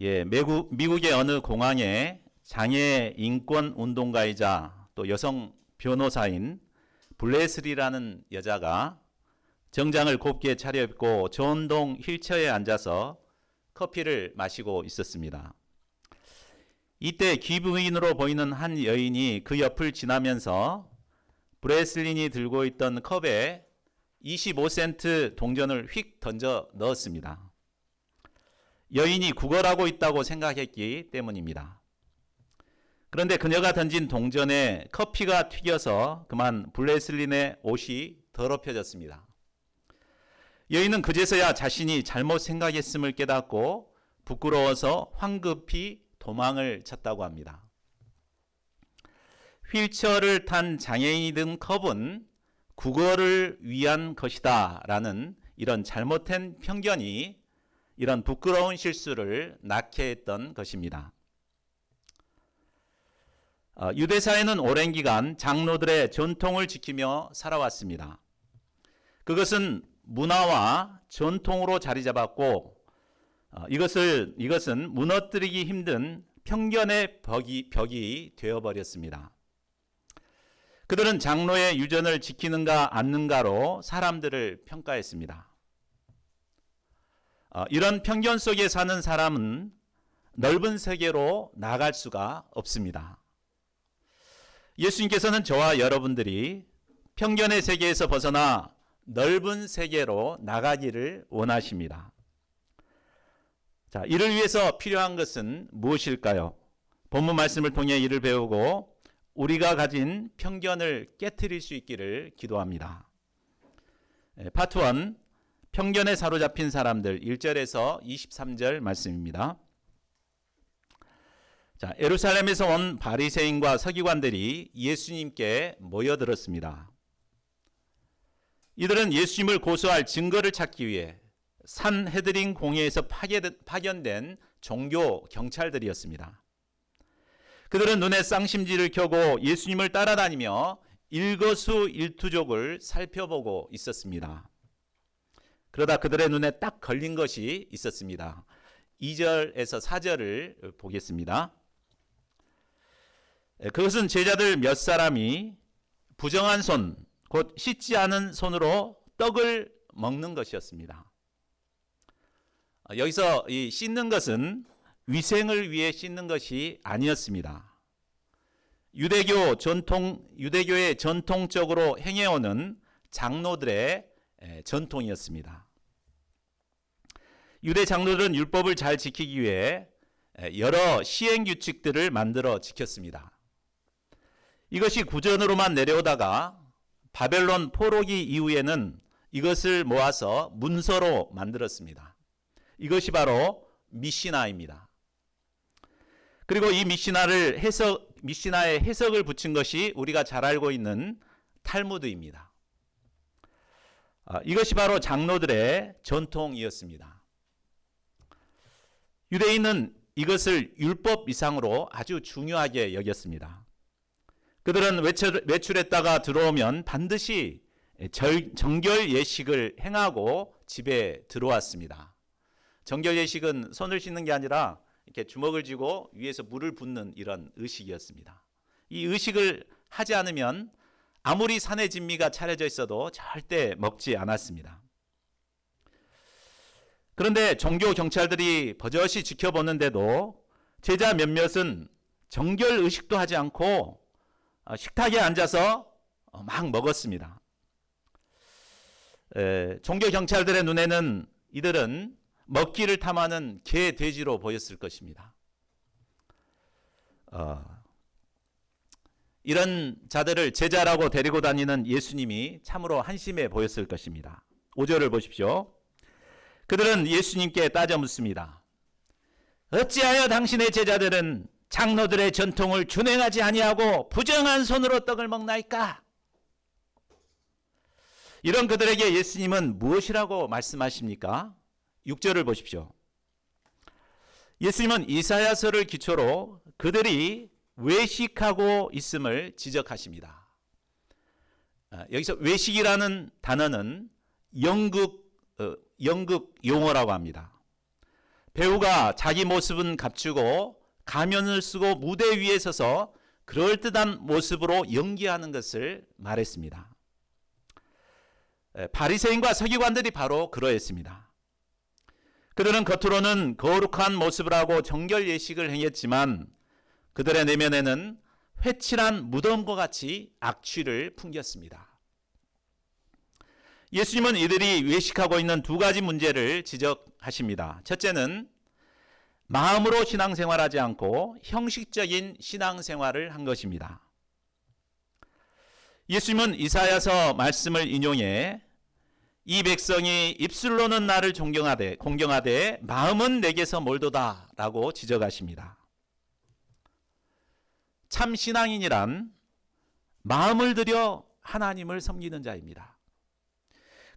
미국의 어느 공항에 장애 인권 운동가이자 또 여성 변호사인 블레슬리라는 여자가 정장을 곱게 차려입고 전동 휠체어에 앉아서 커피를 마시고 있었습니다. 이때 귀부인으로 보이는 한 여인이 그 옆을 지나면서 브레슬린이 들고 있던 컵에 25센트 동전을 휙 던져 넣었습니다. 여인이 구걸하고 있다고 생각했기 때문입니다. 그런데 그녀가 던진 동전에 커피가 튀겨서 그만 블레슬린의 옷이 더럽혀졌습니다. 여인은 그제서야 자신이 잘못 생각했음을 깨닫고 부끄러워서 황급히 도망을 쳤다고 합니다. 휠체어를 탄 장애인이 든 컵은 국어를 위한 것이다 라는 이런 잘못된 편견이 이런 부끄러운 실수를 낳게 했던 것입니다. 유대사회는 오랜 기간 장로들의 전통을 지키며 살아왔습니다. 그것은 문화와 전통으로 자리 잡았고 이것은 무너뜨리기 힘든 편견의 벽이 되어버렸습니다. 그들은 장로의 유전을 지키는가 않는가로 사람들을 평가했습니다. 이런 편견 속에 사는 사람은 넓은 세계로 나갈 수가 없습니다. 예수님께서는 저와 여러분들이 편견의 세계에서 벗어나 넓은 세계로 나가기를 원하십니다. 자, 이를 위해서 필요한 것은 무엇일까요? 본문 말씀을 통해 이를 배우고 우리가 가진 편견을 깨트릴 수 있기를 기도합니다. 파트 1, 편견에 사로잡힌 사람들 1절에서 23절 말씀입니다. 자, 예루살렘에서 온 바리새인과 서기관들이 예수님께 모여들었습니다. 이들은 예수님을 고소할 증거를 찾기 위해 산헤드린 공회에서 파견된 종교 경찰들이었습니다. 그들은 눈에 쌍심지를 켜고 예수님을 따라다니며 일거수일투족을 살펴보고 있었습니다. 그러다 그들의 눈에 딱 걸린 것이 있었습니다. 2절에서 4절을 보겠습니다. 그것은 제자들 몇 사람이 부정한 손, 곧 씻지 않은 손으로 떡을 먹는 것이었습니다. 여기서 이 씻는 것은 위생을 위해 씻는 것이 아니었습니다. 유대교의 전통적으로 행해오는 장로들의 전통이었습니다. 유대 장로들은 율법을 잘 지키기 위해 여러 시행 규칙들을 만들어 지켰습니다. 이것이 구전으로만 내려오다가 바벨론 포로기 이후에는 이것을 모아서 문서로 만들었습니다. 이것이 바로 미시나입니다. 그리고 이 미시나의 해석을 붙인 것이 우리가 잘 알고 있는 탈무드입니다. 이것이 바로 장로들의 전통이었습니다. 유대인은 이것을 율법 이상으로 아주 중요하게 여겼습니다. 그들은 외출했다가 들어오면 반드시 정결 예식을 행하고 집에 들어왔습니다. 정결 예식은 손을 씻는 게 아니라 이렇게 주먹을 쥐고 위에서 물을 붓는 이런 의식이었습니다. 이 의식을 하지 않으면 아무리 산의 진미가 차려져 있어도 절대 먹지 않았습니다. 그런데 종교 경찰들이 버젓이 지켜보는데도 제자 몇몇은 정결 의식도 하지 않고 식탁에 앉아서 막 먹었습니다. 종교 경찰들의 눈에는 이들은 먹기를 탐하는 개, 돼지로 보였을 것입니다. 이런 자들을 제자라고 데리고 다니는 예수님이 참으로 한심해 보였을 것입니다. 5절을 보십시오. 그들은 예수님께 따져 묻습니다. 어찌하여 당신의 제자들은 장로들의 전통을 준행하지 아니하고 부정한 손으로 떡을 먹나이까? 이런 그들에게 예수님은 무엇이라고 말씀하십니까? 6절을 보십시오. 예수님은 이사야서를 기초로 그들이 외식하고 있음을 지적하십니다. 여기서 외식이라는 단어는 연극 용어라고 합니다. 배우가 자기 모습은 감추고 가면을 쓰고 무대 위에 서서 그럴듯한 모습으로 연기하는 것을 말했습니다. 바리새인과 서기관들이 바로 그러했습니다. 그들은 겉으로는 거룩한 모습을 하고 정결 예식을 행했지만 그들의 내면에는 회칠한 무덤과 같이 악취를 풍겼습니다. 예수님은 이들이 외식하고 있는 두 가지 문제를 지적하십니다. 첫째는 마음으로 신앙생활하지 않고 형식적인 신앙생활을 한 것입니다. 예수님은 이사야서 말씀을 인용해 이 백성이 입술로는 나를 공경하되 마음은 내게서 멀도다 라고 지적하십니다. 참 신앙인이란 마음을 들여 하나님을 섬기는 자입니다.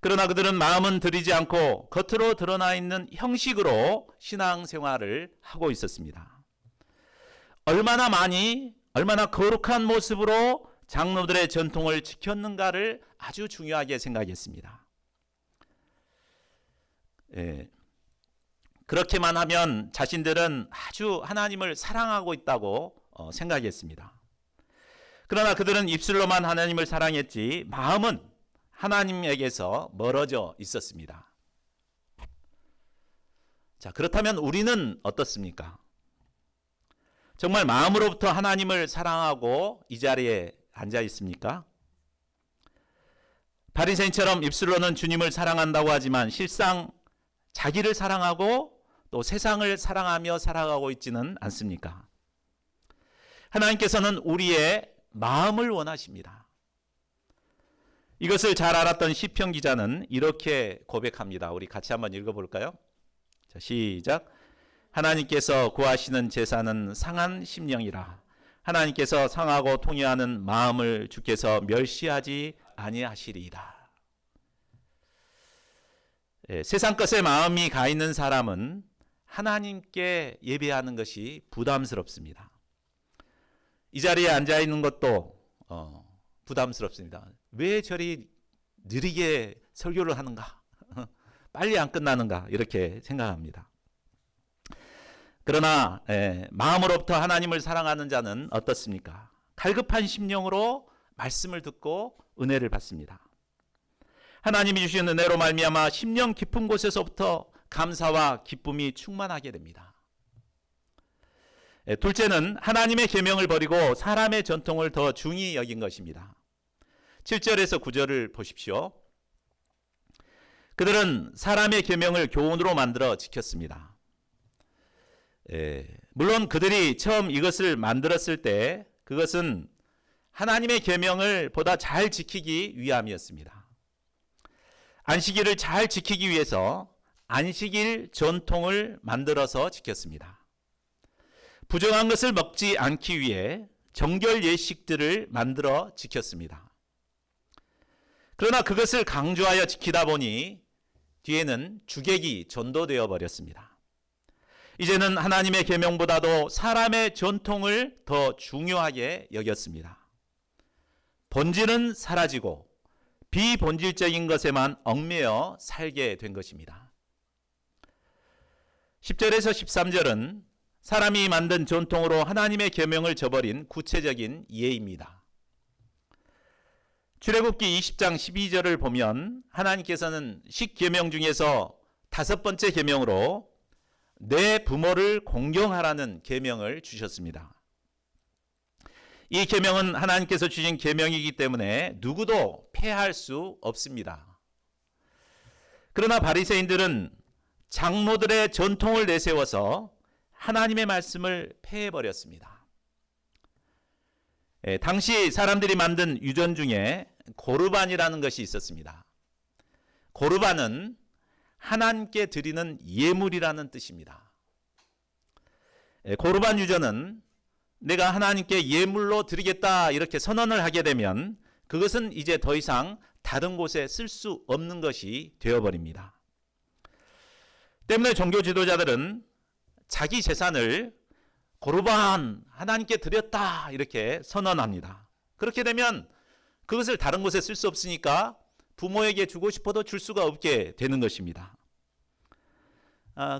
그러나 그들은 마음은 들이지 않고 겉으로 드러나 있는 형식으로 신앙생활을 하고 있었습니다. 얼마나 거룩한 모습으로 장로들의 전통을 지켰는가를 아주 중요하게 생각했습니다. 그렇게만 하면 자신들은 아주 하나님을 사랑하고 있다고 생각했습니다. 그러나 그들은 입술로만 하나님을 사랑했지 마음은 하나님에게서 멀어져 있었습니다. 자, 그렇다면 우리는 어떻습니까? 정말 마음으로부터 하나님을 사랑하고 이 자리에 앉아 있습니까? 바리새인처럼 입술로는 주님을 사랑한다고 하지만 실상 자기를 사랑하고 또 세상을 사랑하며 살아가고 있지는 않습니까? 하나님께서는 우리의 마음을 원하십니다. 이것을 잘 알았던 시편 기자는 이렇게 고백합니다. 우리 같이 한번 읽어볼까요? 자, 시작. 하나님께서 구하시는 제사는 상한 심령이라. 하나님께서 상하고 통회하는 마음을 주께서 멸시하지 아니하시리이다. 세상 것에 마음이 가 있는 사람은 하나님께 예배하는 것이 부담스럽습니다. 이 자리에 앉아 있는 것도 부담스럽습니다. 왜 저리 느리게 설교를 하는가? 빨리 안 끝나는가? 이렇게 생각합니다. 그러나 마음으로부터 하나님을 사랑하는 자는 어떻습니까? 갈급한 심령으로 말씀을 듣고 은혜를 받습니다. 하나님이 주신 은혜로 말미암아 심령 깊은 곳에서부터 감사와 기쁨이 충만하게 됩니다. 둘째는 하나님의 계명을 버리고 사람의 전통을 더 중히 여긴 것입니다. 7절에서 9절을 보십시오. 그들은 사람의 계명을 교훈으로 만들어 지켰습니다. 물론 그들이 처음 이것을 만들었을 때 그것은 하나님의 계명을 보다 잘 지키기 위함이었습니다. 안식일을 잘 지키기 위해서 안식일 전통을 만들어서 지켰습니다. 부정한 것을 먹지 않기 위해 정결 예식들을 만들어 지켰습니다. 그러나 그것을 강조하여 지키다 보니 뒤에는 주객이 전도되어 버렸습니다. 이제는 하나님의 계명보다도 사람의 전통을 더 중요하게 여겼습니다. 본질은 사라지고 비본질적인 것에만 얽매여 살게 된 것입니다. 10절에서 13절은 사람이 만든 전통으로 하나님의 계명을 저버린 구체적인 예입니다. 출애굽기 20장 12절을 보면 하나님께서는 10계명 중에서 5번째 계명으로 내 부모를 공경하라는 계명을 주셨습니다. 이 계명은 하나님께서 주신 계명이기 때문에 누구도 폐할 수 없습니다. 그러나 바리새인들은 장로들의 전통을 내세워서 하나님의 말씀을 폐해버렸습니다. 당시 사람들이 만든 유전 중에 고르반이라는 것이 있었습니다. 고르반은 하나님께 드리는 예물이라는 뜻입니다. 고르반 유전은 내가 하나님께 예물로 드리겠다 이렇게 선언을 하게 되면 그것은 이제 더 이상 다른 곳에 쓸 수 없는 것이 되어버립니다. 때문에 종교 지도자들은 자기 재산을 고르반 하나님께 드렸다 이렇게 선언합니다. 그렇게 되면 그것을 다른 곳에 쓸 수 없으니까 부모에게 주고 싶어도 줄 수가 없게 되는 것입니다.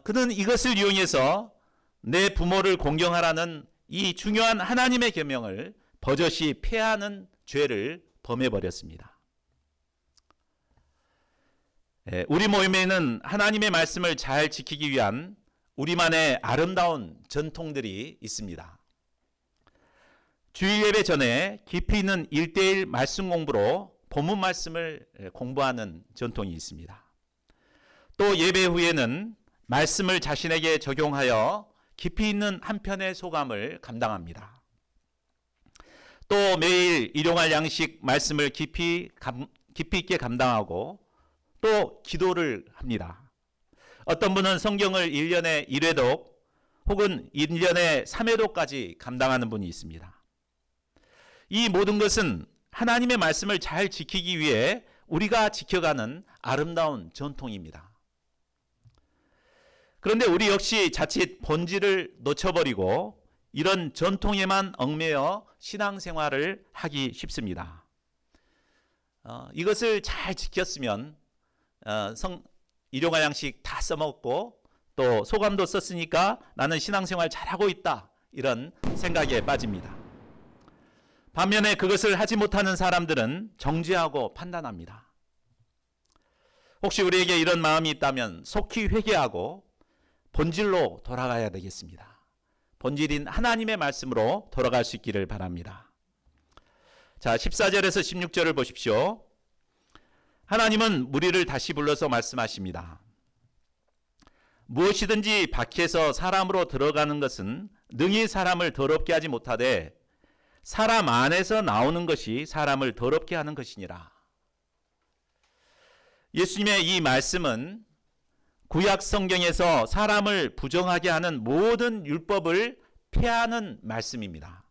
그는 이것을 이용해서 내 부모를 공경하라는 이 중요한 하나님의 계명을 버젓이 폐하는 죄를 범해버렸습니다. 우리 모임에는 하나님의 말씀을 잘 지키기 위한 우리만의 아름다운 전통들이 있습니다. 주일 예배 전에 깊이 있는 1:1 말씀 공부로 본문 말씀을 공부하는 전통이 있습니다. 또 예배 후에는 말씀을 자신에게 적용하여 깊이 있는 한편의 소감을 감당합니다. 또 매일 일용할 양식 말씀을 깊이 있게 감당하고 또 기도를 합니다. 어떤 분은 성경을 1년에 1회독 혹은 1년에 3회독까지 감당하는 분이 있습니다. 이 모든 것은 하나님의 말씀을 잘 지키기 위해 우리가 지켜가는 아름다운 전통입니다. 그런데 우리 역시 자칫 본질을 놓쳐버리고 이런 전통에만 얽매여 신앙생활을 하기 쉽습니다. 이것을 잘 지켰으면 일용할 양식 다 써먹고 또 소감도 썼으니까 나는 신앙생활 잘하고 있다, 이런 생각에 빠집니다. 반면에 그것을 하지 못하는 사람들은 정죄하고 판단합니다. 혹시 우리에게 이런 마음이 있다면 속히 회개하고 본질로 돌아가야 되겠습니다. 본질인 하나님의 말씀으로 돌아갈 수 있기를 바랍니다. 자, 14절에서 16절을 보십시오. 하나님은 무리를 다시 불러서 말씀하십니다. 무엇이든지 밖에서 사람으로 들어가는 것은 능히 사람을 더럽게 하지 못하되 사람 안에서 나오는 것이 사람을 더럽게 하는 것이니라. 예수님의 이 말씀은 구약 성경에서 사람을 부정하게 하는 모든 율법을 폐하는 말씀입니다.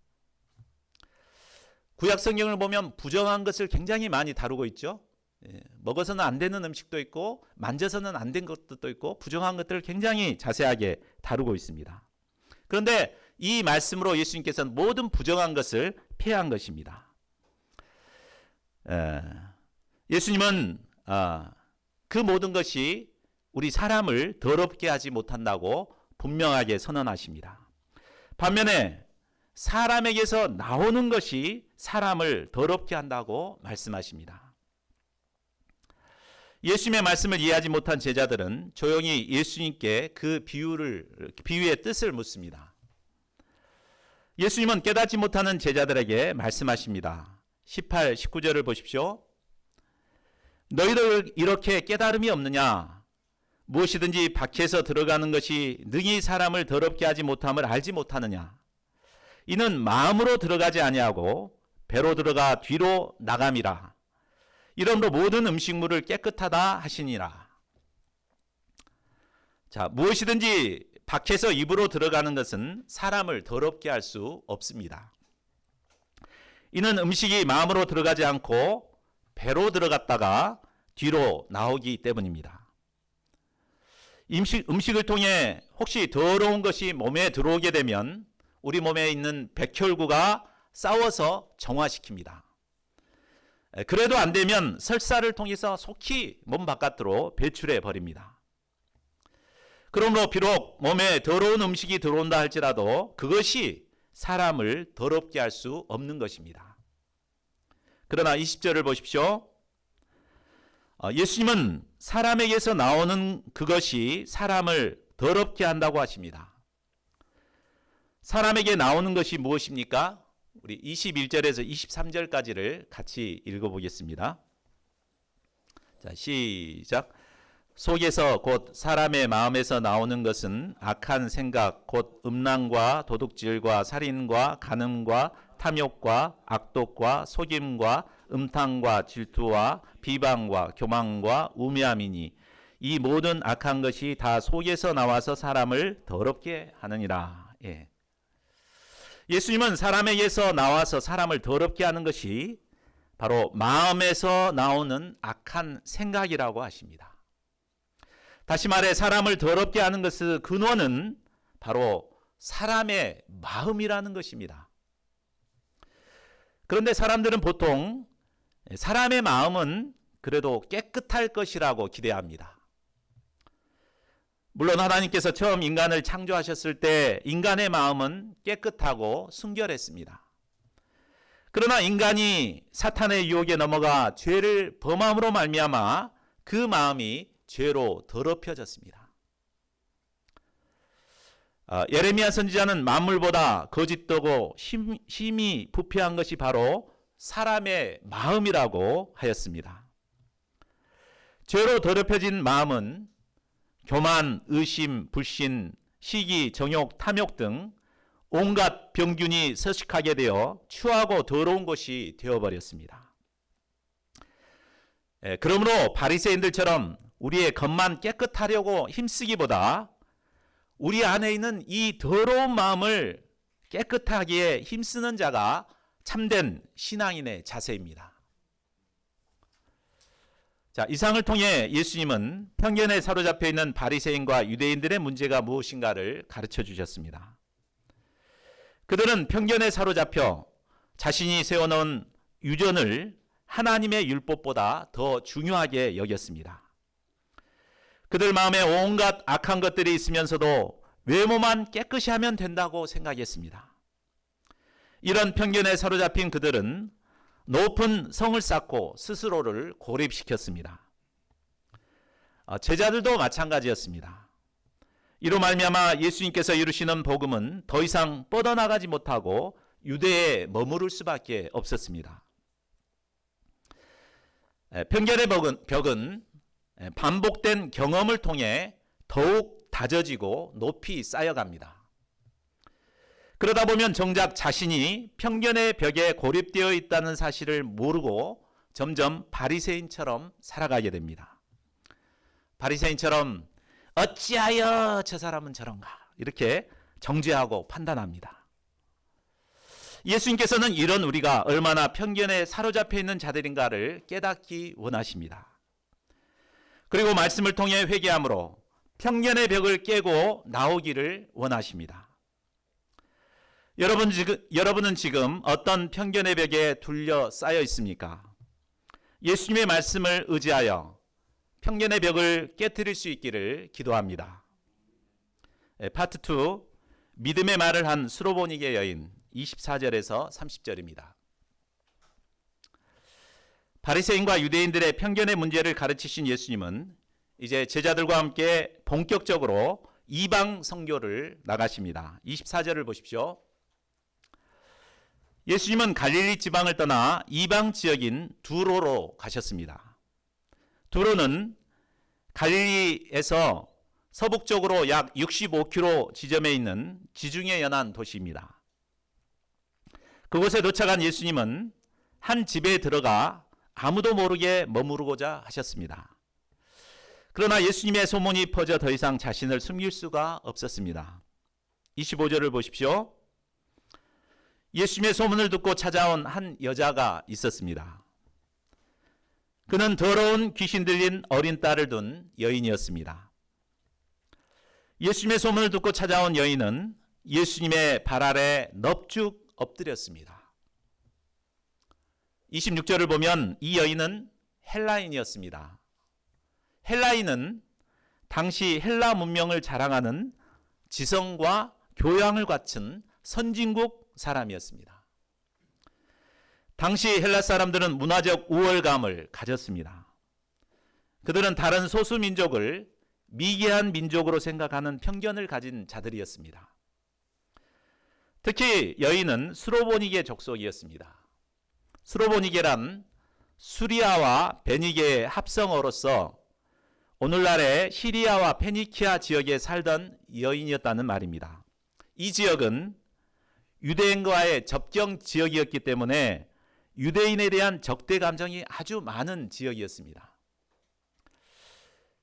구약 성경을 보면 부정한 것을 굉장히 많이 다루고 있죠. 먹어서는 안 되는 음식도 있고 만져서는 안 된 것도 있고 부정한 것들을 굉장히 자세하게 다루고 있습니다. 그런데 이 말씀으로 예수님께서는 모든 부정한 것을 폐한 것입니다. 예수님은 그 모든 것이 우리 사람을 더럽게 하지 못한다고 분명하게 선언하십니다. 반면에 사람에게서 나오는 것이 사람을 더럽게 한다고 말씀하십니다. 예수님의 말씀을 이해하지 못한 제자들은 조용히 예수님께 그 비유의 뜻을 묻습니다. 예수님은 깨닫지 못하는 제자들에게 말씀하십니다. 18, 19절을 보십시오. 너희들 이렇게 깨달음이 없느냐? 무엇이든지 밖에서 들어가는 것이 능히 사람을 더럽게 하지 못함을 알지 못하느냐? 이는 마음으로 들어가지 아니하고 배로 들어가 뒤로 나감이라. 이러므로 모든 음식물을 깨끗하다 하시니라. 자, 무엇이든지 밖에서 입으로 들어가는 것은 사람을 더럽게 할 수 없습니다. 이는 음식이 마음으로 들어가지 않고 배로 들어갔다가 뒤로 나오기 때문입니다. 음식을 통해 혹시 더러운 것이 몸에 들어오게 되면 우리 몸에 있는 백혈구가 싸워서 정화시킵니다. 그래도 안 되면 설사를 통해서 속히 몸 바깥으로 배출해 버립니다. 그러므로 비록 몸에 더러운 음식이 들어온다 할지라도 그것이 사람을 더럽게 할 수 없는 것입니다. 그러나 20절을 보십시오. 예수님은 사람에게서 나오는 그것이 사람을 더럽게 한다고 하십니다. 사람에게 나오는 것이 무엇입니까? 우리 21절에서 23절까지를 같이 읽어보겠습니다. 자, 시작. 속에서 곧 사람의 마음에서 나오는 것은 악한 생각, 곧 음란과 도둑질과 살인과 간음과 탐욕과 악독과 속임과 음탕과 질투와 비방과 교만과 우매함이니 이 모든 악한 것이 다 속에서 나와서 사람을 더럽게 하느니라. 예수님은 사람에게서 나와서 사람을 더럽게 하는 것이 바로 마음에서 나오는 악한 생각이라고 하십니다. 다시 말해 사람을 더럽게 하는 것의 근원은 바로 사람의 마음이라는 것입니다. 그런데 사람들은 보통 사람의 마음은 그래도 깨끗할 것이라고 기대합니다. 물론 하나님께서 처음 인간을 창조하셨을 때 인간의 마음은 깨끗하고 순결했습니다. 그러나 인간이 사탄의 유혹에 넘어가 죄를 범함으로 말미암아 그 마음이 죄로 더럽혀졌습니다. 예레미야 선지자는 만물보다 거짓되고 심히 부패한 것이 바로 사람의 마음이라고 하였습니다. 죄로 더럽혀진 마음은 교만, 의심, 불신, 시기, 정욕, 탐욕 등 온갖 병균이 서식하게 되어 추하고 더러운 것이 되어버렸습니다. 그러므로 바리새인들처럼 우리의 겉만 깨끗하려고 힘쓰기보다 우리 안에 있는 이 더러운 마음을 깨끗하기에 힘쓰는 자가 참된 신앙인의 자세입니다. 자, 이상을 통해 예수님은 편견에 사로잡혀 있는 바리새인과 유대인들의 문제가 무엇인가를 가르쳐 주셨습니다. 그들은 편견에 사로잡혀 자신이 세워놓은 유전을 하나님의 율법보다 더 중요하게 여겼습니다. 그들 마음에 온갖 악한 것들이 있으면서도 외모만 깨끗이 하면 된다고 생각했습니다. 이런 편견에 사로잡힌 그들은 높은 성을 쌓고 스스로를 고립시켰습니다. 제자들도 마찬가지였습니다. 이로 말미암아 예수님께서 이루시는 복음은 더 이상 뻗어나가지 못하고 유대에 머무를 수밖에 없었습니다. 편견의 벽은 반복된 경험을 통해 더욱 다져지고 높이 쌓여갑니다. 그러다 보면 정작 자신이 편견의 벽에 고립되어 있다는 사실을 모르고 점점 바리새인처럼 살아가게 됩니다. 바리새인처럼 어찌하여 저 사람은 저런가 이렇게 정죄하고 판단합니다. 예수님께서는 이런 우리가 얼마나 편견에 사로잡혀 있는 자들인가를 깨닫기 원하십니다. 그리고 말씀을 통해 회개함으로 편견의 벽을 깨고 나오기를 원하십니다. 여러분은 지금 어떤 편견의 벽에 둘러싸여 있습니까? 예수님의 말씀을 의지하여 편견의 벽을 깨뜨릴 수 있기를 기도합니다. 파트 2, 믿음의 말을 한 수로보니게 여인 24절에서 30절입니다. 바리새인과 유대인들의 편견의 문제를 가르치신 예수님은 이제 제자들과 함께 본격적으로 이방 선교를 나가십니다. 24절을 보십시오. 예수님은 갈릴리 지방을 떠나 이방 지역인 두로로 가셨습니다. 두로는 갈릴리에서 서북쪽으로 약 65km 지점에 있는 지중해 연안 도시입니다. 그곳에 도착한 예수님은 한 집에 들어가 아무도 모르게 머무르고자 하셨습니다. 그러나 예수님의 소문이 퍼져 더 이상 자신을 숨길 수가 없었습니다. 25절을 보십시오. 예수님의 소문을 듣고 찾아온 한 여자가 있었습니다. 그는 더러운 귀신 들린 어린 딸을 둔 여인이었습니다. 예수님의 소문을 듣고 찾아온 여인은 예수님의 발 아래 넙죽 엎드렸습니다. 26절을 보면 이 여인은 헬라인이었습니다. 헬라인은 당시 헬라 문명을 자랑하는 지성과 교양을 갖춘 선진국 사람이었습니다. 당시 헬라 사람들은 문화적 우월감을 가졌습니다. 그들은 다른 소수 민족을 미개한 민족으로 생각하는 편견을 가진 자들이었습니다. 특히 여인은 수로보니게 족속이었습니다. 수로보니게란 수리아와 베니게의 합성어로서 오늘날의 시리아와 페니키아 지역에 살던 여인이었다는 말입니다. 이 지역은 유대인과의 접경 지역이었기 때문에 유대인에 대한 적대 감정이 아주 많은 지역이었습니다.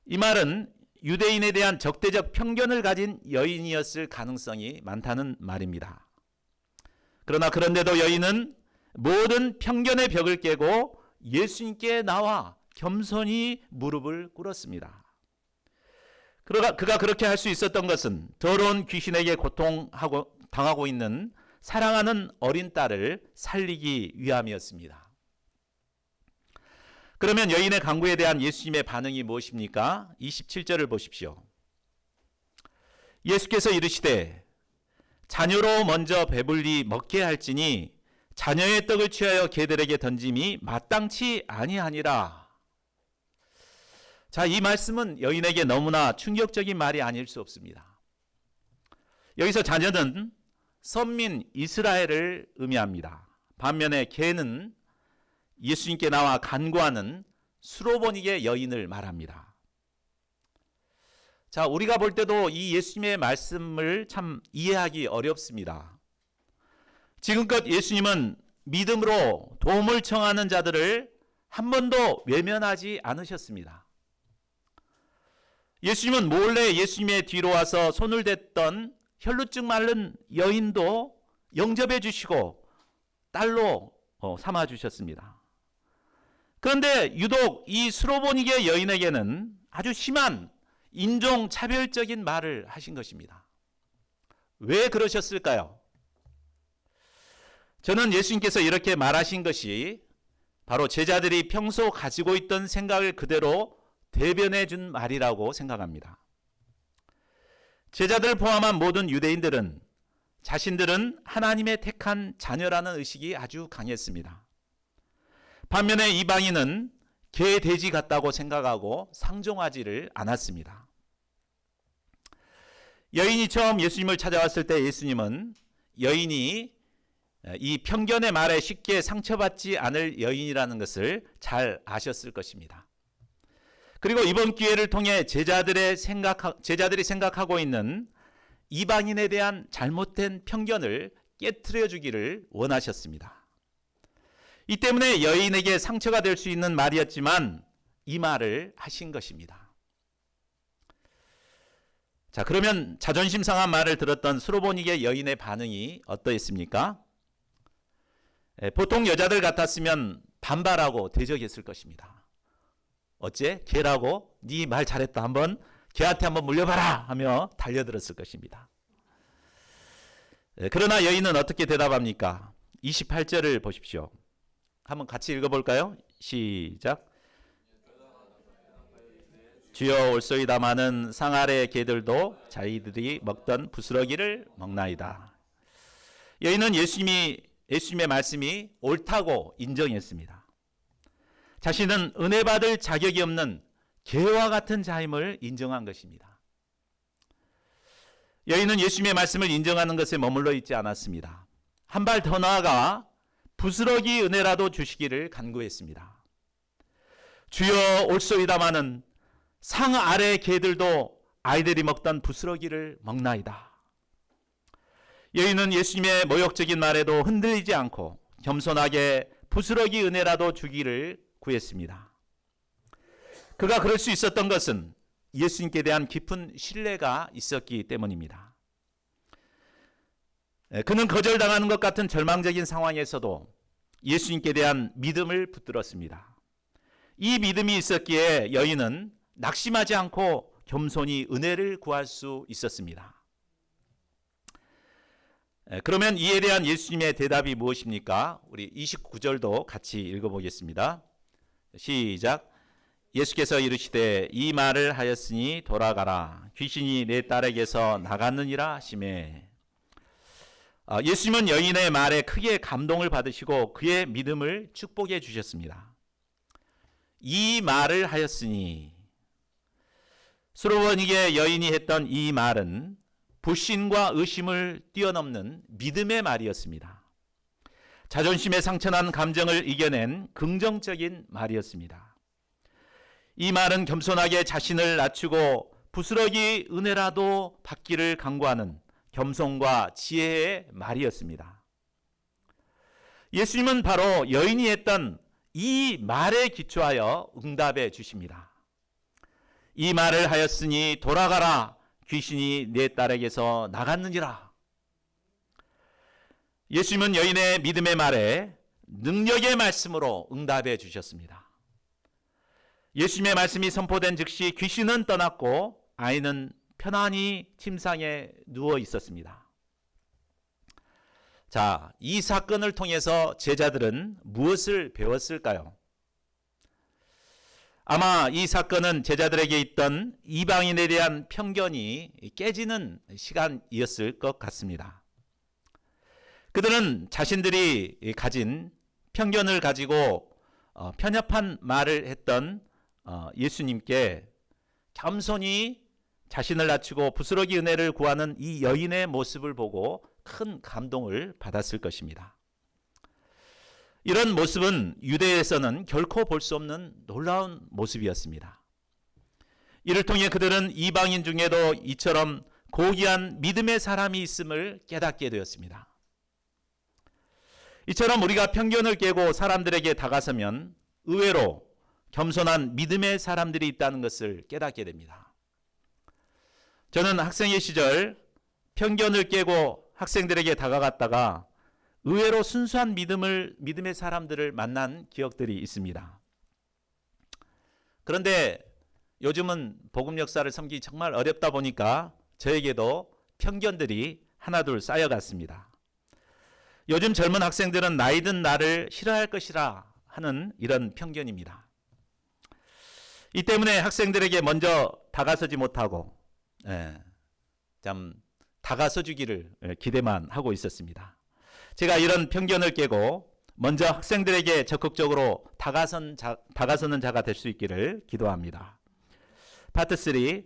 이 말은 유대인에 대한 적대적 편견을 가진 여인이었을 가능성이 많다는 말입니다. 그런데도 여인은 모든 편견의 벽을 깨고 예수님께 나와 겸손히 무릎을 꿇었습니다. 그가 그렇게 할 수 있었던 것은 더러운 귀신에게 당하고 있는 사랑하는 어린 딸을 살리기 위함이었습니다. 그러면 여인의 간구에 대한 예수님의 반응이 무엇입니까? 27절을 보십시오. 예수께서 이르시되 자녀로 먼저 배불리 먹게 할지니 자녀의 떡을 취하여 개들에게 던짐이 마땅치 아니하니라. 자, 이 말씀은 여인에게 너무나 충격적인 말이 아닐 수 없습니다. 여기서 자녀는 선민 이스라엘을 의미합니다. 반면에 개는 예수님께 나와 간구하는 수로보니게 여인을 말합니다. 자, 우리가 볼 때도 이 예수님의 말씀을 참 이해하기 어렵습니다. 지금껏 예수님은 믿음으로 도움을 청하는 자들을 한 번도 외면하지 않으셨습니다. 예수님은 몰래 예수님의 뒤로 와서 손을 댔던 혈루증 마른 여인도 영접해 주시고 딸로 삼아 주셨습니다. 그런데 유독 이 수로보니게 여인에게는 아주 심한 인종차별적인 말을 하신 것입니다. 왜 그러셨을까요? 저는 예수님께서 이렇게 말하신 것이 바로 제자들이 평소 가지고 있던 생각을 그대로 대변해 준 말이라고 생각합니다. 제자들을 포함한 모든 유대인들은 자신들은 하나님의 택한 자녀라는 의식이 아주 강했습니다. 반면에 이방인은 개, 돼지 같다고 생각하고 상종하지를 않았습니다. 여인이 처음 예수님을 찾아왔을 때 예수님은 여인이 이 편견의 말에 쉽게 상처받지 않을 여인이라는 것을 잘 아셨을 것입니다. 그리고 이번 기회를 통해 제자들이 생각하고 있는 이방인에 대한 잘못된 편견을 깨트려 주기를 원하셨습니다. 이 때문에 여인에게 상처가 될 수 있는 말이었지만 이 말을 하신 것입니다. 자, 그러면 자존심 상한 말을 들었던 수로보니게 여인의 반응이 어떠했습니까? 보통 여자들 같았으면 반발하고 대적했을 것입니다. 어째? 개라고? 네 말 잘했다. 개한테 한번 물려봐라 하며 달려들었을 것입니다. 그러나 여인은 어떻게 대답합니까? 28절을 보십시오. 한번 같이 읽어볼까요? 시작. 주여 올소이다마는 상 아래 개들도 자기들이 먹던 부스러기를 먹나이다. 여인은 예수님의 말씀이 옳다고 인정했습니다. 자신은 은혜 받을 자격이 없는 개와 같은 자임을 인정한 것입니다. 여인은 예수님의 말씀을 인정하는 것에 머물러 있지 않았습니다. 한 발 더 나아가 부스러기 은혜라도 주시기를 간구했습니다. 주여 올소이다마는 상 아래 개들도 아이들이 먹던 부스러기를 먹나이다. 여인은 예수님의 모욕적인 말에도 흔들리지 않고 겸손하게 부스러기 은혜라도 주기를 구했습니다. 그가 그럴 수 있었던 것은 예수님께 대한 깊은 신뢰가 있었기 때문입니다. 그는 거절당하는 것 같은 절망적인 상황에서도 예수님께 대한 믿음을 붙들었습니다. 이 믿음이 있었기에 여인은 낙심하지 않고 겸손히 은혜를 구할 수 있었습니다. 그러면 이에 대한 예수님의 대답이 무엇입니까? 우리 29절도 같이 읽어보겠습니다. 시작. 예수께서 이르시되 이 말을 하였으니 돌아가라. 귀신이 내 딸에게서 나갔느니라 하시매. 예수님은 여인의 말에 크게 감동을 받으시고 그의 믿음을 축복해 주셨습니다. 이 말을 하였으니, 수로보니게 여인이 했던 이 말은 불신과 의심을 뛰어넘는 믿음의 말이었습니다. 자존심에 상처난 감정을 이겨낸 긍정적인 말이었습니다. 이 말은 겸손하게 자신을 낮추고 부스러기 은혜라도 받기를 간구하는 겸손과 지혜의 말이었습니다. 예수님은 바로 여인이 했던 이 말에 기초하여 응답해 주십니다. 이 말을 하였으니 돌아가라. 귀신이 내 딸에게서 나갔느니라. 예수님은 여인의 믿음의 말에 능력의 말씀으로 응답해 주셨습니다. 예수님의 말씀이 선포된 즉시 귀신은 떠났고 아이는 편안히 침상에 누워 있었습니다. 자, 이 사건을 통해서 제자들은 무엇을 배웠을까요? 아마 이 사건은 제자들에게 있던 이방인에 대한 편견이 깨지는 시간이었을 것 같습니다. 그들은 자신들이 가진 편견을 가지고 편협한 말을 했던 예수님께 겸손히 자신을 낮추고 부스러기 은혜를 구하는 이 여인의 모습을 보고 큰 감동을 받았을 것입니다. 이런 모습은 유대에서는 결코 볼 수 없는 놀라운 모습이었습니다. 이를 통해 그들은 이방인 중에도 이처럼 고귀한 믿음의 사람이 있음을 깨닫게 되었습니다. 이처럼 우리가 편견을 깨고 사람들에게 다가서면 의외로 겸손한 믿음의 사람들이 있다는 것을 깨닫게 됩니다. 저는 학생의 시절 편견을 깨고 학생들에게 다가갔다가 의외로 순수한 믿음의 사람들을 만난 기억들이 있습니다. 그런데 요즘은 복음 역사를 섬기기 정말 어렵다 보니까 저에게도 편견들이 하나둘 쌓여갔습니다. 요즘 젊은 학생들은 나이든 나를 싫어할 것이라 하는 이런 편견입니다. 이 때문에 학생들에게 먼저 다가서지 못하고 참 다가서 주기를 기대만 하고 있었습니다. 제가 이런 편견을 깨고 먼저 학생들에게 적극적으로 다가서는 자가 될 수 있기를 기도합니다. 파트 3,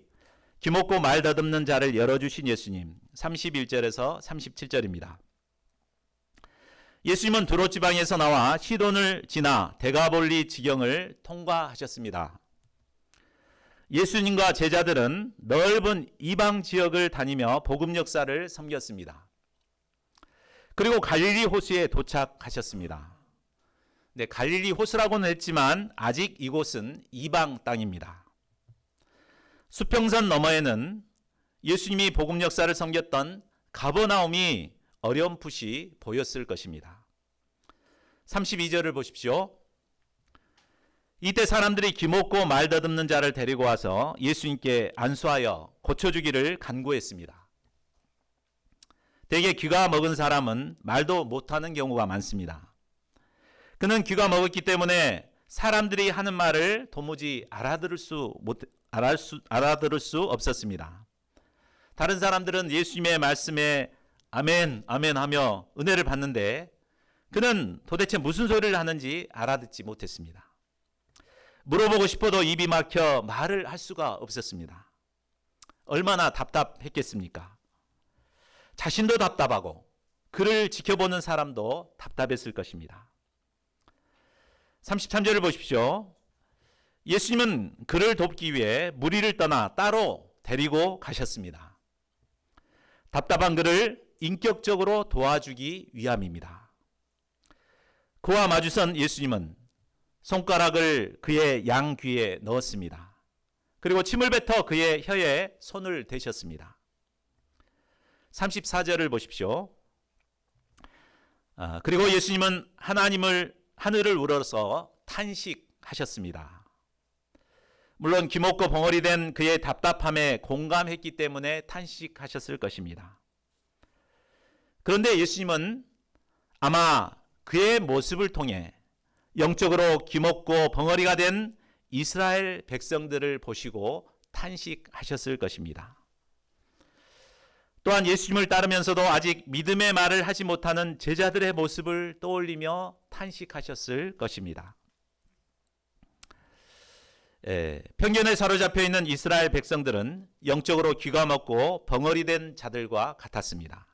귀먹고 말 더듬는 자를 열어주신 예수님, 31절에서 37절입니다. 예수님은 두로지방에서 나와 시돈을 지나 데가볼리 지경을 통과하셨습니다. 예수님과 제자들은 넓은 이방 지역을 다니며 복음 역사를 섬겼습니다. 그리고 갈릴리 호수에 도착하셨습니다. 네, 갈릴리 호수라고는 했지만 아직 이곳은 이방 땅입니다. 수평선 너머에는 예수님이 복음 역사를 섬겼던 가버나움이 어렴풋이 보였을 것입니다. 32절을 보십시오. 이때 사람들이 귀먹고 말 더듬는 자를 데리고 와서 예수님께 안수하여 고쳐주기를 간구했습니다. 대개 귀가 먹은 사람은 말도 못하는 경우가 많습니다. 그는 귀가 먹었기 때문에 사람들이 하는 말을 도무지 알아들을 수 없었습니다. 다른 사람들은 예수님의 말씀에 아멘, 아멘 하며 은혜를 받는데 그는 도대체 무슨 소리를 하는지 알아듣지 못했습니다. 물어보고 싶어도 입이 막혀 말을 할 수가 없었습니다. 얼마나 답답했겠습니까? 자신도 답답하고 그를 지켜보는 사람도 답답했을 것입니다. 33절을 보십시오. 예수님은 그를 돕기 위해 무리를 떠나 따로 데리고 가셨습니다. 답답한 그를 인격적으로 도와주기 위함입니다. 그와 마주선 예수님은 손가락을 그의 양귀에 넣었습니다. 그리고 침을 뱉어 그의 혀에 손을 대셨습니다. 34절을 보십시오. 그리고 예수님은 하늘을 우러서 탄식하셨습니다. 물론 귀먹고 벙어리 된 그의 답답함에 공감했기 때문에 탄식하셨을 것입니다. 그런데 예수님은 아마 그의 모습을 통해 영적으로 귀먹고 벙어리가 된 이스라엘 백성들을 보시고 탄식하셨을 것입니다. 또한 예수님을 따르면서도 아직 믿음의 말을 하지 못하는 제자들의 모습을 떠올리며 탄식하셨을 것입니다. 편견에 사로잡혀 있는 이스라엘 백성들은 영적으로 귀가 먹고 벙어리 된 자들과 같았습니다.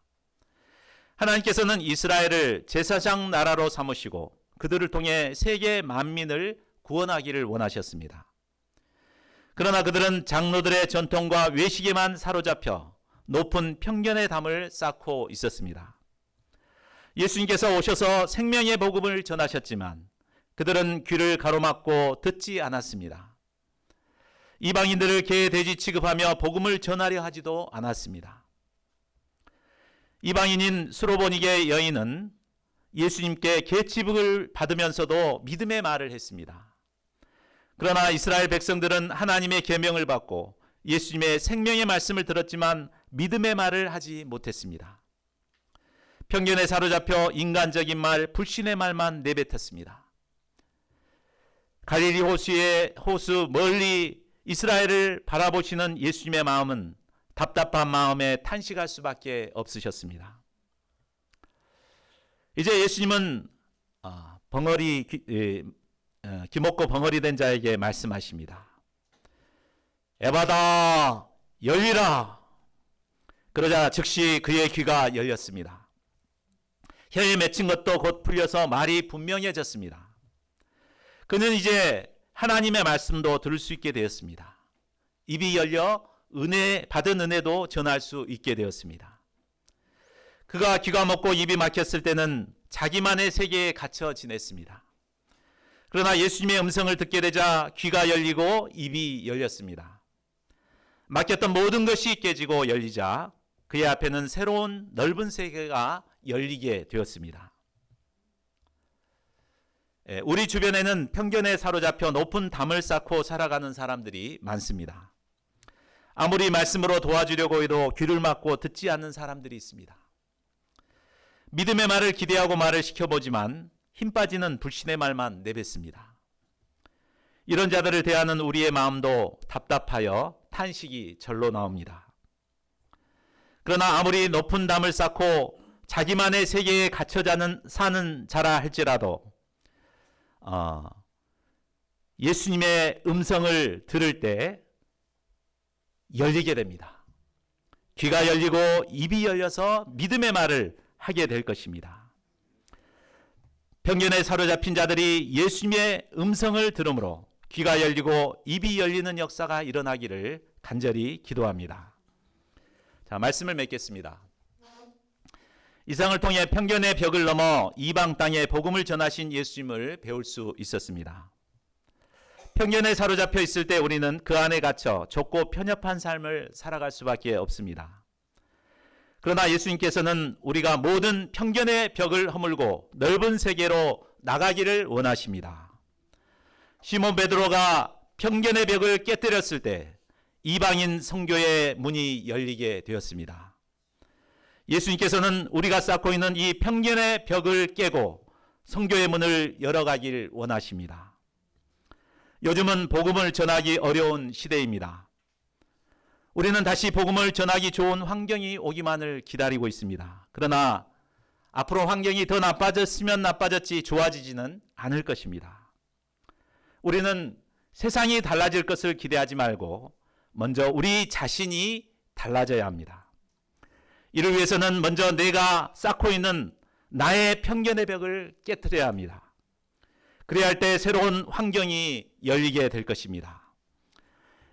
하나님께서는 이스라엘을 제사장 나라로 삼으시고 그들을 통해 세계 만민을 구원하기를 원하셨습니다. 그러나 그들은 장로들의 전통과 외식에만 사로잡혀 높은 편견의 담을 쌓고 있었습니다. 예수님께서 오셔서 생명의 복음을 전하셨지만 그들은 귀를 가로막고 듣지 않았습니다. 이방인들을 개, 돼지 취급하며 복음을 전하려 하지도 않았습니다. 이방인인 수로보니게 여인은 예수님께 개취급을 받으면서도 믿음의 말을 했습니다. 그러나 이스라엘 백성들은 하나님의 계명을 받고 예수님의 생명의 말씀을 들었지만 믿음의 말을 하지 못했습니다. 편견에 사로잡혀 인간적인 말, 불신의 말만 내뱉었습니다. 갈릴리 호수의 호수 멀리 이스라엘을 바라보시는 예수님의 마음은 답답한 마음에 탄식할 수밖에 없으셨습니다. 이제 예수님은 기먹고 벙어리 된 자에게 말씀하십니다. 에바다 열리라. 그러자 즉시 그의 귀가 열렸습니다. 혀에 맺힌 것도 곧 풀려서 말이 분명해졌습니다. 그는 이제 하나님의 말씀도 들을 수 있게 되었습니다. 입이 열려 받은 은혜도 전할 수 있게 되었습니다. 그가 귀가 먹고 입이 막혔을 때는 자기만의 세계에 갇혀 지냈습니다. 그러나 예수님의 음성을 듣게 되자 귀가 열리고 입이 열렸습니다. 막혔던 모든 것이 깨지고 열리자 그의 앞에는 새로운 넓은 세계가 열리게 되었습니다. 우리 주변에는 편견에 사로잡혀 높은 담을 쌓고 살아가는 사람들이 많습니다. 아무리 말씀으로 도와주려고 해도 귀를 막고 듣지 않는 사람들이 있습니다. 믿음의 말을 기대하고 말을 시켜보지만 힘 빠지는 불신의 말만 내뱉습니다. 이런 자들을 대하는 우리의 마음도 답답하여 탄식이 절로 나옵니다. 그러나 아무리 높은 담을 쌓고 자기만의 세계에 갇혀 사는 자라 할지라도 예수님의 음성을 들을 때 열리게 됩니다. 귀가 열리고 입이 열려서 믿음의 말을 하게 될 것입니다. 편견에 사로잡힌 자들이 예수님의 음성을 들음으로 귀가 열리고 입이 열리는 역사가 일어나기를 간절히 기도합니다. 자, 말씀을 맺겠습니다. 이상을 통해 편견의 벽을 넘어 이방 땅에 복음을 전하신 예수님을 배울 수 있었습니다. 편견에 사로잡혀 있을 때 우리는 그 안에 갇혀 좁고 편협한 삶을 살아갈 수밖에 없습니다. 그러나 예수님께서는 우리가 모든 편견의 벽을 허물고 넓은 세계로 나가기를 원하십니다. 시몬 베드로가 편견의 벽을 깨뜨렸을 때 이방인 선교의 문이 열리게 되었습니다. 예수님께서는 우리가 쌓고 있는 이 편견의 벽을 깨고 선교의 문을 열어가길 원하십니다. 요즘은 복음을 전하기 어려운 시대입니다. 우리는 다시 복음을 전하기 좋은 환경이 오기만을 기다리고 있습니다. 그러나 앞으로 환경이 더 나빠졌으면 나빠졌지 좋아지지는 않을 것입니다. 우리는 세상이 달라질 것을 기대하지 말고 먼저 우리 자신이 달라져야 합니다. 이를 위해서는 먼저 내가 쌓고 있는 나의 편견의 벽을 깨트려야 합니다. 그래야 할 때 새로운 환경이 열리게 될 것입니다.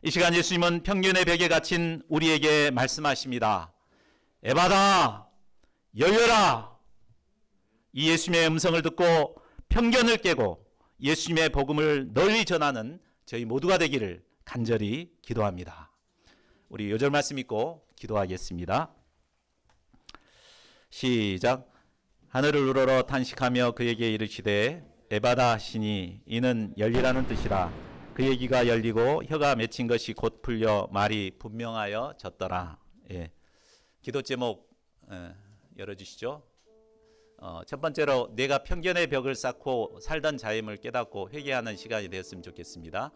이 시간 예수님은 편견의 벽에 갇힌 우리에게 말씀하십니다. 에바다 열려라. 이 예수님의 음성을 듣고 편견을 깨고 예수님의 복음을 널리 전하는 저희 모두가 되기를 간절히 기도합니다. 우리 요절 말씀 읽고 기도하겠습니다. 시작. 하늘을 우러러 탄식하며 그에게 이르시되 에바다 하시니 이는 열리라는 뜻이라. 그의 귀가 열리고 혀가 맺힌 것이 곧 풀려 말이 분명하여 졌더라. 예. 기도 제목 열어주시죠. 첫 번째로 내가 편견의 벽을 쌓고 살던 자임을 깨닫고 회개하는 시간이 되었으면 좋겠습니다.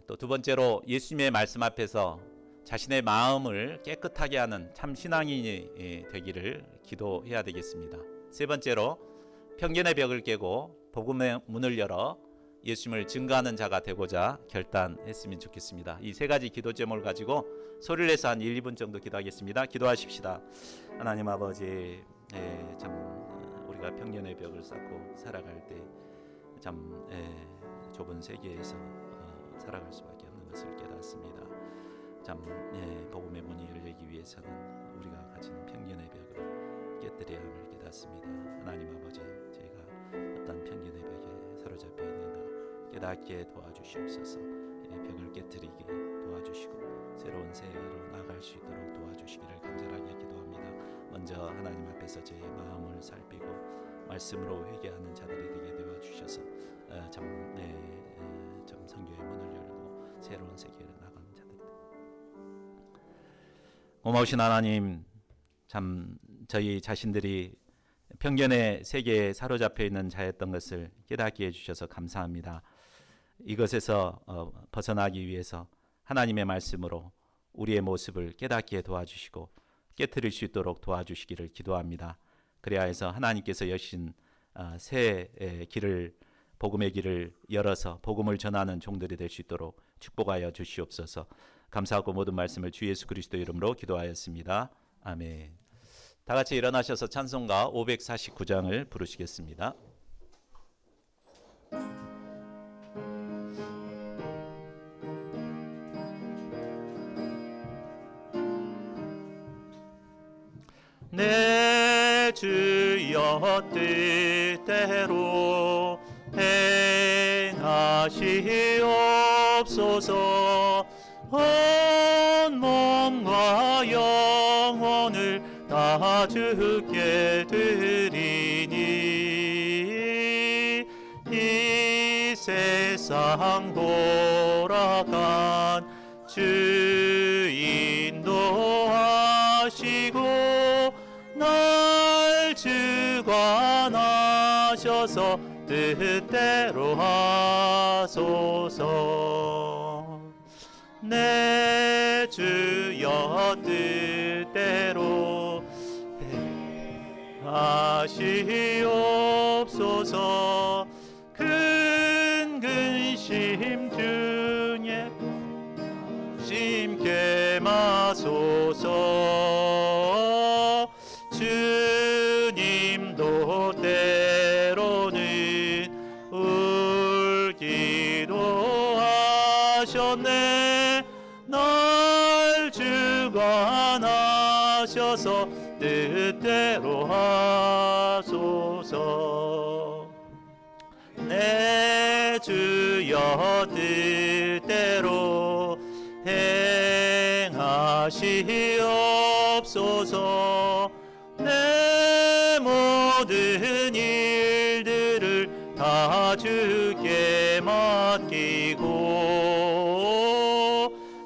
또 두 번째로 예수님의 말씀 앞에서 자신의 마음을 깨끗하게 하는 참 신앙인이 되기를 기도해야 되겠습니다. 세 번째로 편견의 벽을 깨고 복음의 문을 열어 예수님을 증거하는 자가 되고자 결단했으면 좋겠습니다. 이 세 가지 기도 제목을 가지고 소리를 내서 한 1, 2분 정도 기도하겠습니다. 기도하십시다. 하나님 아버지, 참 우리가 편견의 벽을 쌓고 살아갈 때 참 좁은 세계에서 살아갈 수밖에 없는 것을 깨닫습니다. 참 복음의 문이 열리기 위해서는 우리가 가진 편견의 벽을 깨뜨려야 함을 깨닫습니다. 하나님 아버지, 저희가 어떤 편견의 벽에 사로잡혀 있는가 깨닫게 도와주시옵소서. 벽을 깨뜨리게 도와주시고 새로운 세계로 나아갈 수 있도록 도와주시기를 간절하게 기도합니다. 먼저 하나님 앞에서 저의 마음을 살피고 말씀으로 회개하는 자들이 되게 도와주셔서 참 선교의 문을 열고 새로운 세계로 나가는 자들. 고마우신 하나님, 참 저희 자신들이 편견의 세계에 사로잡혀 있는 자였던 것을 깨닫게 해주셔서 감사합니다. 이것에서 벗어나기 위해서 하나님의 말씀으로 우리의 모습을 깨닫게 도와주시고 깨트릴 수 있도록 도와주시기를 기도합니다. 그래야 해서 하나님께서 여신 새 길을, 복음의 길을 열어서 복음을 전하는 종들이 될 수 있도록 축복하여 주시옵소서. 감사하고 모든 말씀을 주 예수 그리스도 이름으로 기도하였습니다. 아멘. 다 같이 일어나셔서 찬송가 549장을 부르시겠습니다. 내 주여 뜻대로 행하시옵소서. 온 몸과 영혼을 다 주께 드리니 이 세상 돌아간 주 인도하시고 날 주관하셔서 뜻대로 하소서. 내 주여 뜻대로 하시옵소서. 큰 근심 중에 심게 마소서. 주님도 때로는 울기도 하셨네. 날 주관하셔서 뜻대로 하소서. 내 주여 뜻대로 행하시옵소서. 내 모든 일들을 다 주께 맡기고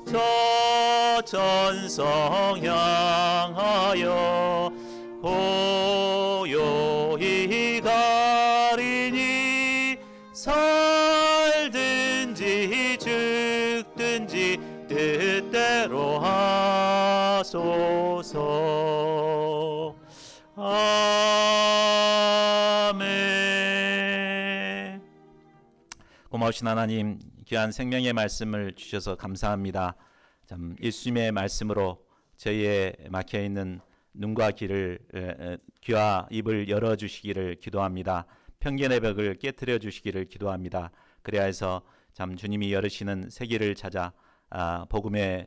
저 천성 향하여 고요히 가리니 살든지 죽든지 뜻대로 하소서. 아멘. 고마우신 하나님, 귀한 생명의 말씀을 주셔서 감사합니다. 참 일심의 말씀으로 저희의 막혀 있는 눈과 귀와 입을 열어 주시기를 기도합니다. 편견의 벽을 깨트려 주시기를 기도합니다. 그래야 해서 참 주님이 열으시는 새 길을 찾아 복음을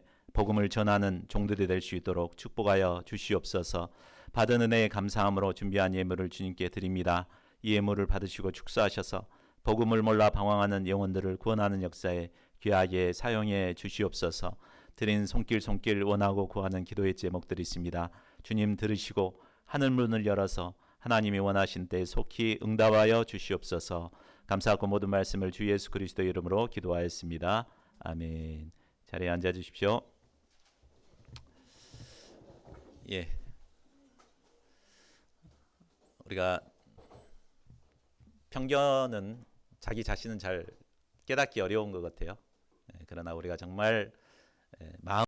전하는 종들이 될 수 있도록 축복하여 주시옵소서. 받은 은혜에 감사함으로 준비한 예물을 주님께 드립니다. 이 예물을 받으시고 축사하셔서 복음을 몰라 방황하는 영혼들을 구원하는 역사에 귀하게 사용해 주시옵소서. 드린 손길 원하고 구하는 기도의 제목들이 있습니다. 주님 들으시고 하늘문을 열어서 하나님이 원하신 때에 속히 응답하여 주시옵소서. 감사하고 모든 말씀을 주 예수 그리스도 이름으로 기도하였습니다. 아멘. 자리에 앉아 주십시오. 예. 우리가 편견은 자기 자신은 잘 깨닫기 어려운 것 같아요. 그러나 우리가 정말 마음